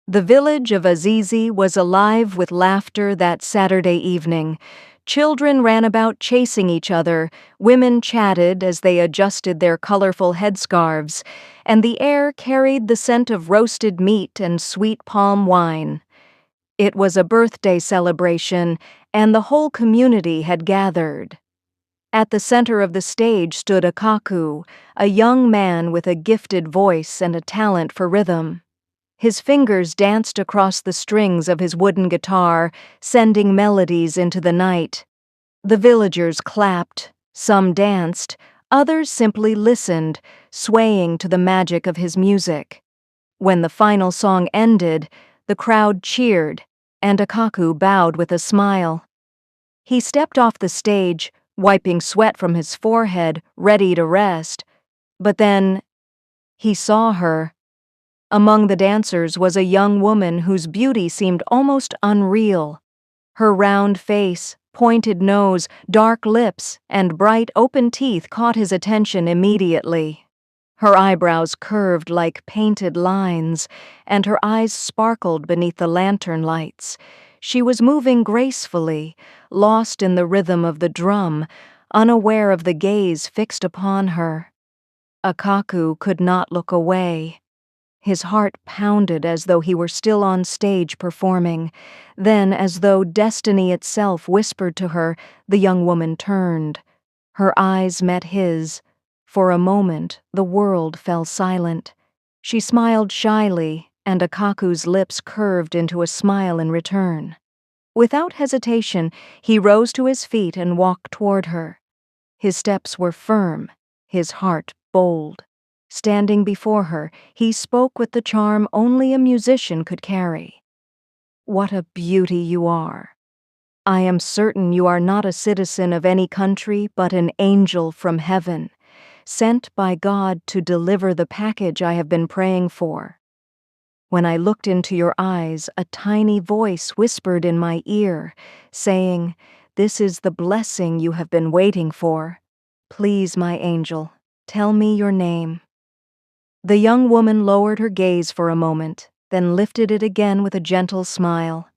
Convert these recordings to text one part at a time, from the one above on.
The village of Azizi was alive with laughter that Saturday evening. Children ran about chasing each other, women chatted as they adjusted their colorful headscarves, and the air carried the scent of roasted meat and sweet palm wine. It was a birthday celebration, and the whole community had gathered. At the center of the stage stood Akaku, a young man with a gifted voice and a talent for rhythm. His fingers danced across the strings of his wooden guitar, sending melodies into the night. The villagers clapped, some danced, others simply listened, swaying to the magic of his music. When the final song ended, the crowd cheered, and Akaku bowed with a smile. He stepped off the stage, wiping sweat from his forehead, ready to rest. But then he saw her. Among the dancers was a young woman whose beauty seemed almost unreal. Her round face, pointed nose, dark lips, and bright open teeth caught his attention immediately. Her eyebrows curved like painted lines, and her eyes sparkled beneath the lantern lights. She was moving gracefully, lost in the rhythm of the drum, unaware of the gaze fixed upon her. Akaku could not look away. His heart pounded as though he were still on stage performing. Then, as though destiny itself whispered to her, the young woman turned. Her eyes met his. For a moment, the world fell silent. She smiled shyly, and Akaku's lips curved into a smile in return. Without hesitation, he rose to his feet and walked toward her. His steps were firm, his heart bold. Standing before her, he spoke with the charm only a musician could carry. "What a beauty you are. I am certain you are not a citizen of any country but an angel from heaven, sent by God to deliver the package I have been praying for." When I looked into your eyes, a tiny voice whispered in my ear, saying, "This is the blessing you have been waiting for. Please, my angel, tell me your name." The young woman lowered her gaze for a moment, then lifted it again with a gentle smile.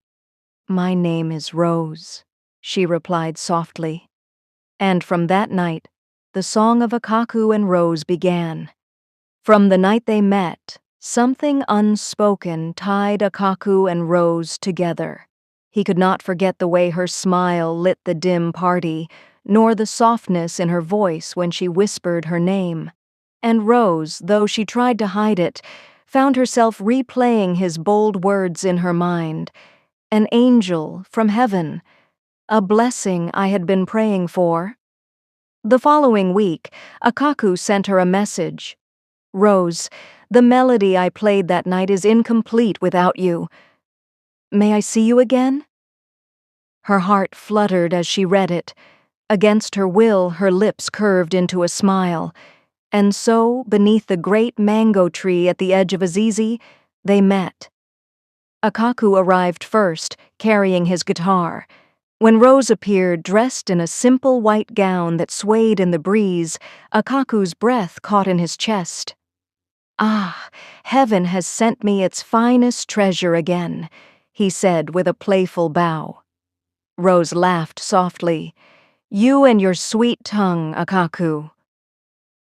"My name is Rose," she replied softly. And from that night, the song of Akaku and Rose began. From the night they met, something unspoken tied Akaku and Rose together. He could not forget the way her smile lit the dim party, nor the softness in her voice when she whispered her name. And Rose, though she tried to hide it, found herself replaying his bold words in her mind. An angel from heaven, a blessing I had been praying for. The following week, Akaku sent her a message. "Rose, the melody I played that night is incomplete without you. May I see you again?" Her heart fluttered as she read it. Against her will, her lips curved into a smile. And so, beneath the great mango tree at the edge of Azizi, they met. Akaku arrived first, carrying his guitar. When Rose appeared, dressed in a simple white gown that swayed in the breeze, Akaku's breath caught in his chest. "Ah, heaven has sent me its finest treasure again," he said with a playful bow. Rose laughed softly. "You and your sweet tongue, Akaku.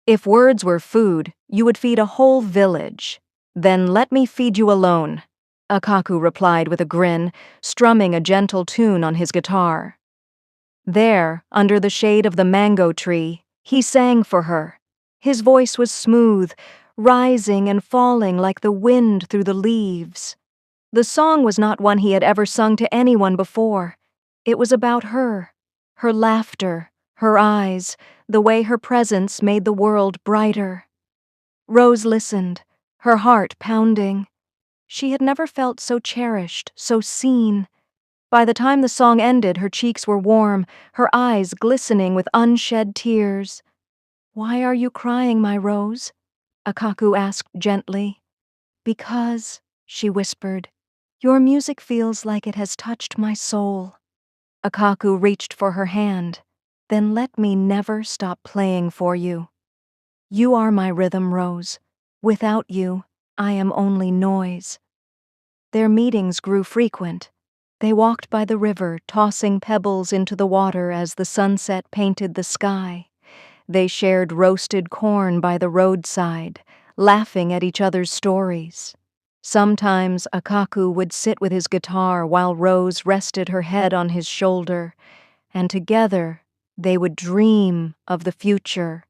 If words were food, you would feed a whole village. Then let me feed you alone," Akaku replied with a grin, strumming a gentle tune on his guitar. There, under the shade of the mango tree, he sang for her. His voice was smooth, rising and falling like the wind through the leaves. The song was not one he had ever sung to anyone before. It was about her, her laughter, her eyes, the way her presence made the world brighter. Rose listened, her heart pounding. She had never felt so cherished, so seen. By the time the song ended, her cheeks were warm, her eyes glistening with unshed tears. "Why are you crying, my Rose?" Akaku asked gently. "Because," she whispered, "your music feels like it has touched my soul." Akaku reached for her hand. "Then let me never stop playing for you. You are my rhythm, Rose. Without you, I am only noise." Their meetings grew frequent. They walked by the river, tossing pebbles into the water as the sunset painted the sky. They shared roasted corn by the roadside, laughing at each other's stories. Sometimes Akaku would sit with his guitar while Rose rested her head on his shoulder, and together they would dream of the future.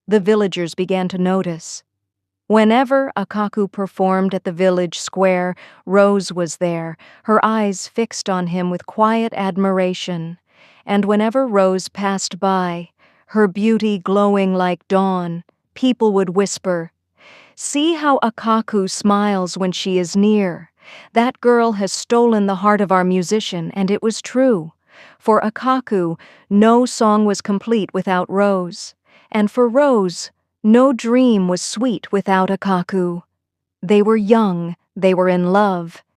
The villagers began to notice. Whenever Akaku performed at the village square, Rose was there, her eyes fixed on him with quiet admiration. And whenever Rose passed by, her beauty glowing like dawn, people would whisper, "See how Akaku smiles when she is near. That girl has stolen the heart of our musician," and it was true. For Akaku, no song was complete without Rose. And for Rose, no dream was sweet without Akaku. They were young, they were in love,